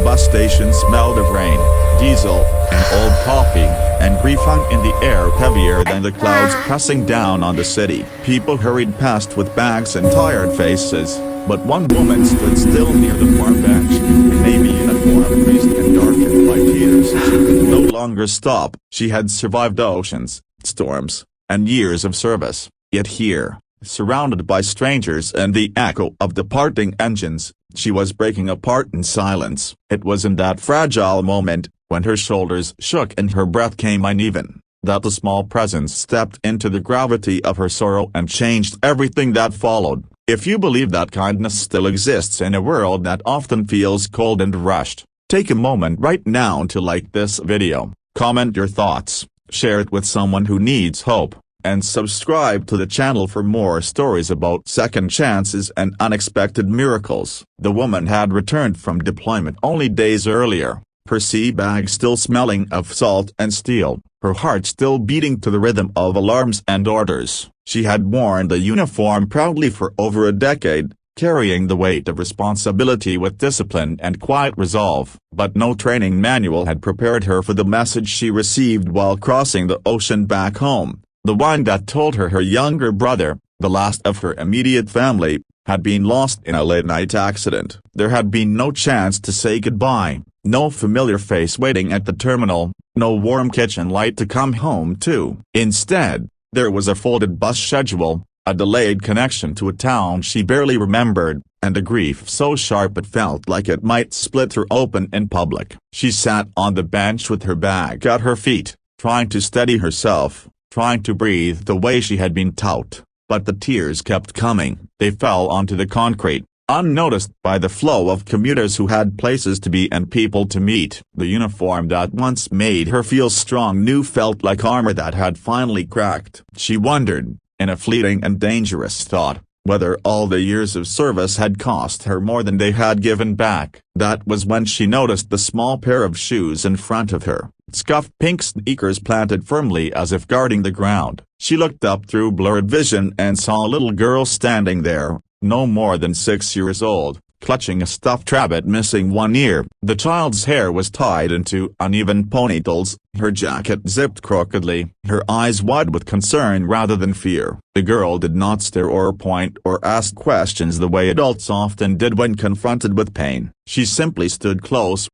bus station smelled of rain, diesel, and old coffee, and grief hung in the air heavier than the clouds pressing down on the city. People hurried past with bags and tired faces, but one woman stood still near the far bench, her navy uniform creased and darkened by tears. She could no longer stop. She had survived oceans, storms, and years of service, yet here, surrounded by strangers and the echo of departing engines, she was breaking apart in silence. It was in that fragile moment, when her shoulders shook and her breath came uneven, that the small presence stepped into the gravity of her sorrow and changed everything that followed. If you believe that kindness still exists in a world that often feels cold and rushed, take a moment right now to like this video, comment your thoughts, share it with someone who needs hope, and subscribe to the channel for more stories about second chances and unexpected miracles. The woman had returned from deployment only days earlier, her sea bag still smelling of salt and steel, her heart still beating to the rhythm of alarms and orders. She had worn the uniform proudly for over a decade, carrying the weight of responsibility with discipline and quiet resolve. But no training manual had prepared her for the message she received while crossing the ocean back home. The one that told her younger brother, the last of her immediate family, had been lost in a late-night accident. There had been no chance to say goodbye, no familiar face waiting at the terminal, no warm kitchen light to come home to. Instead, there was a folded bus schedule, a delayed connection to a town she barely remembered, and a grief so sharp it felt like it might split her open in public. She sat on the bench with her bag at her feet, trying to steady herself, trying to breathe the way she had been taught, but the tears kept coming. They fell onto the concrete, unnoticed by the flow of commuters who had places to be and people to meet. The uniform that once made her feel strong now felt like armor that had finally cracked. She wondered, in a fleeting and dangerous thought, whether all the years of service had cost her more than they had given back. That was when she noticed the small pair of shoes in front of her, scuffed pink sneakers planted firmly as if guarding the ground. She looked up through blurred vision and saw a little girl standing there, no more than 6 years old, clutching a stuffed rabbit missing one ear. The child's hair was tied into uneven ponytails, her jacket zipped crookedly, her eyes wide with concern rather than fear. The girl did not stare or point or ask questions the way adults often did when confronted with pain. She simply stood close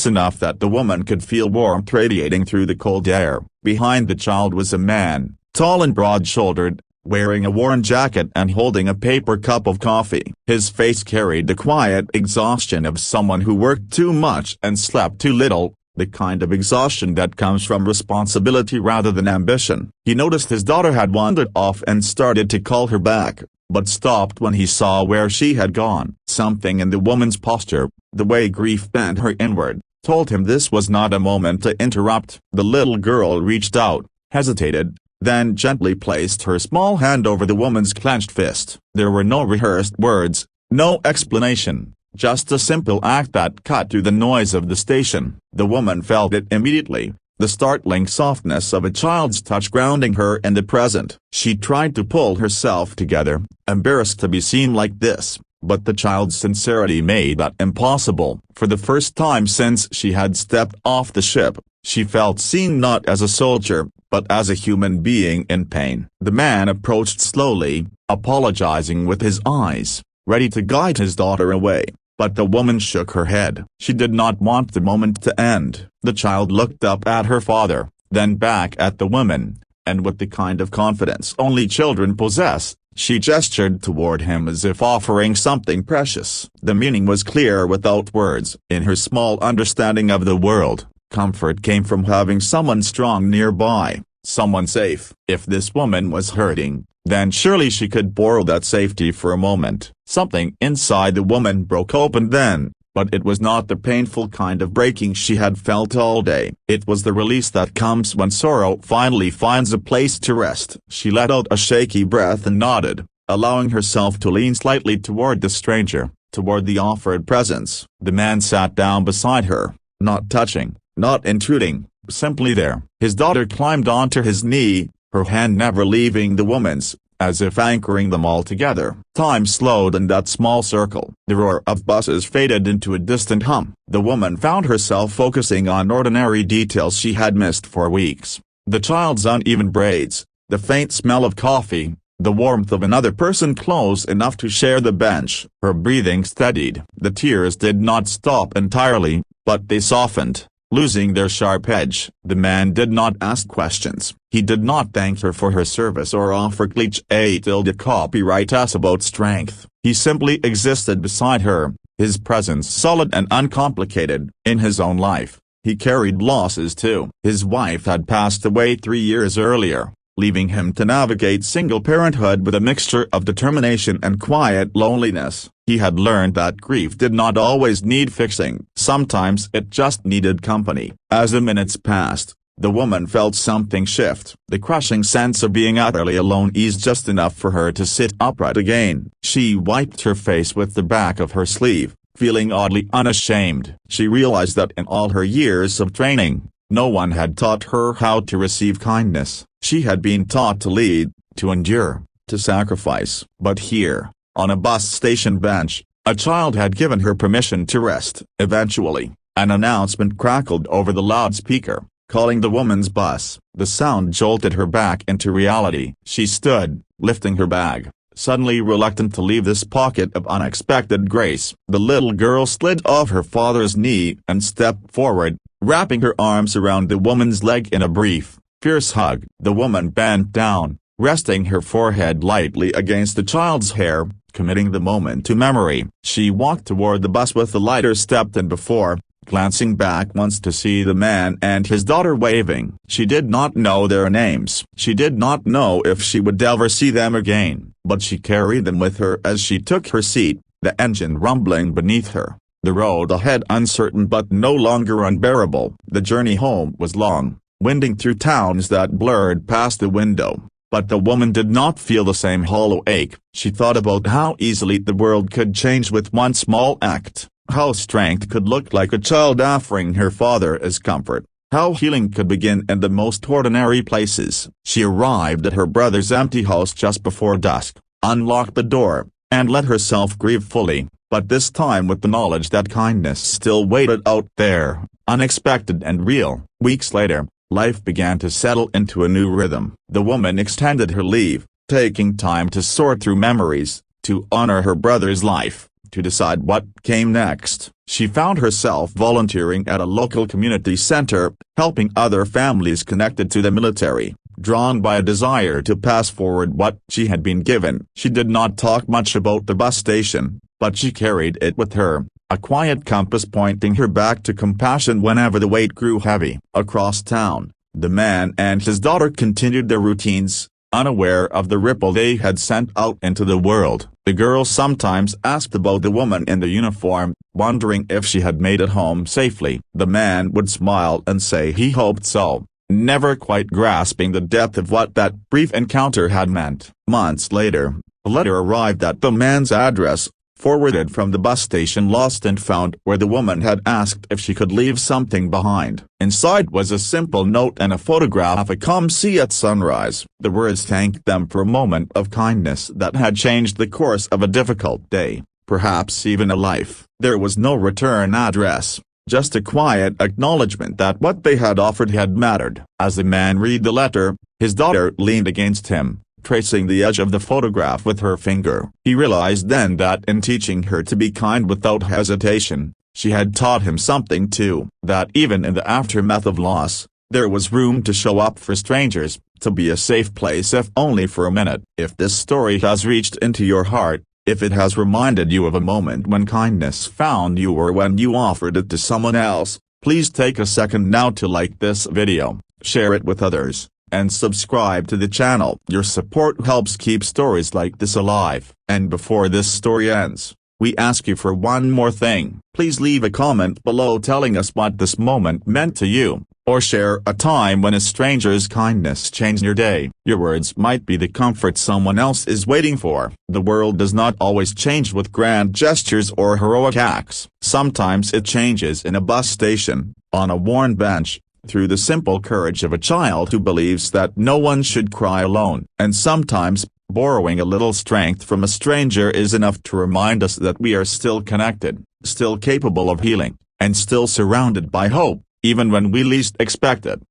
enough that the woman could feel warmth radiating through the cold air. Behind the child was a man, tall and broad-shouldered, wearing a worn jacket and holding a paper cup of coffee. His face carried the quiet exhaustion of someone who worked too much and slept too little, the kind of exhaustion that comes from responsibility rather than ambition. He noticed his daughter had wandered off and started to call her back, but stopped when he saw where she had gone. Something in the woman's posture, the way grief bent her inward, told him this was not a moment to interrupt. The little girl reached out, hesitated, then gently placed her small hand over the woman's clenched fist. There were no rehearsed words, no explanation, just a simple act that cut through the noise of the station. The woman felt it immediately, the startling softness of a child's touch grounding her in the present. She tried to pull herself together, embarrassed to be seen like this, but the child's sincerity made that impossible. For the first time since she had stepped off the ship, she felt seen not as a soldier, but as a human being in pain. The man approached slowly, apologizing with his eyes, ready to guide his daughter away, but the woman shook her head. She did not want the moment to end. The child looked up at her father, then back at the woman, and with the kind of confidence only children possess, she gestured toward him as if offering something precious. The meaning was clear without words. In her small understanding of the world, comfort came from having someone strong nearby, someone safe. If this woman was hurting, then surely she could borrow that safety for a moment. Something inside the woman broke open then, but it was not the painful kind of breaking she had felt all day. It was the release that comes when sorrow finally finds a place to rest. She let out a shaky breath and nodded, allowing herself to lean slightly toward the stranger, toward the offered presence. The man sat down beside her, not touching, not intruding, simply there. His daughter climbed onto his knee, her hand never leaving the woman's, as if anchoring them all together. Time slowed in that small circle. The roar of buses faded into a distant hum. The woman found herself focusing on ordinary details she had missed for weeks. The child's uneven braids, the faint smell of coffee, the warmth of another person close enough to share the bench. Her breathing steadied. The tears did not stop entirely, but they softened, losing their sharp edge. The man did not ask questions. He did not thank her for her service or offer cliche copyright us about strength. He simply existed beside her, his presence solid and uncomplicated. In his own life, he carried losses too. His wife had passed away 3 years earlier, leaving him to navigate single parenthood with a mixture of determination and quiet loneliness. He had learned that grief did not always need fixing. Sometimes it just needed company. As the minutes passed, the woman felt something shift. The crushing sense of being utterly alone eased just enough for her to sit upright again. She wiped her face with the back of her sleeve, feeling oddly unashamed. She realized that in all her years of training, no one had taught her how to receive kindness. She had been taught to lead, to endure, to sacrifice. But here, on a bus station bench, a child had given her permission to rest. Eventually, an announcement crackled over the loudspeaker, calling the woman's bus. The sound jolted her back into reality. She stood, lifting her bag, suddenly reluctant to leave this pocket of unexpected grace. The little girl slid off her father's knee and stepped forward, wrapping her arms around the woman's leg in a brief, fierce hug. The woman bent down, resting her forehead lightly against the child's hair, committing the moment to memory. She walked toward the bus with a lighter step than before, glancing back once to see the man and his daughter waving. She did not know their names. She did not know if she would ever see them again, but she carried them with her as she took her seat, the engine rumbling beneath her. The road ahead uncertain but no longer unbearable. The journey home was long, winding through towns that blurred past the window. But the woman did not feel the same hollow ache. She thought about how easily the world could change with one small act, how strength could look like a child offering her father as comfort, how healing could begin in the most ordinary places. She arrived at her brother's empty house just before dusk, unlocked the door, and let herself grieve fully, but this time with the knowledge that kindness still waited out there, unexpected and real. Weeks later, life began to settle into a new rhythm. The woman extended her leave, taking time to sort through memories, to honor her brother's life, to decide what came next. She found herself volunteering at a local community center, helping other families connected to the military, drawn by a desire to pass forward what she had been given. She did not talk much about the bus station, but she carried it with her, a quiet compass pointing her back to compassion whenever the weight grew heavy. Across town, the man and his daughter continued their routines, unaware of the ripple they had sent out into the world. The girl sometimes asked about the woman in the uniform, wondering if she had made it home safely. The man would smile and say he hoped so, never quite grasping the depth of what that brief encounter had meant. Months later, a letter arrived at the man's address, forwarded from the bus station lost and found, where the woman had asked if she could leave something behind. Inside was a simple note and a photograph of a "Come see at sunrise." The words thanked them for a moment of kindness that had changed the course of a difficult day, perhaps even a life. There was no return address, just a quiet acknowledgement that what they had offered had mattered. As the man read the letter, his daughter leaned against him, tracing the edge of the photograph with her finger. He realized then that in teaching her to be kind without hesitation, she had taught him something too, that even in the aftermath of loss, there was room to show up for strangers, to be a safe place if only for a minute. If this story has reached into your heart, if it has reminded you of a moment when kindness found you or when you offered it to someone else, please take a second now to like this video, share it with others, and subscribe to the channel. Your support helps keep stories like this alive. And before this story ends, we ask you for one more thing. Please leave a comment below telling us what this moment meant to you, or share a time when a stranger's kindness changed your day. Your words might be the comfort someone else is waiting for. The world does not always change with grand gestures or heroic acts. Sometimes it changes in a bus station, on a worn bench, through the simple courage of a child who believes that no one should cry alone. And sometimes, Borrowing a little strength from a stranger is enough to remind us that we are still connected, still capable of healing, and still surrounded by hope, even when we least expect it.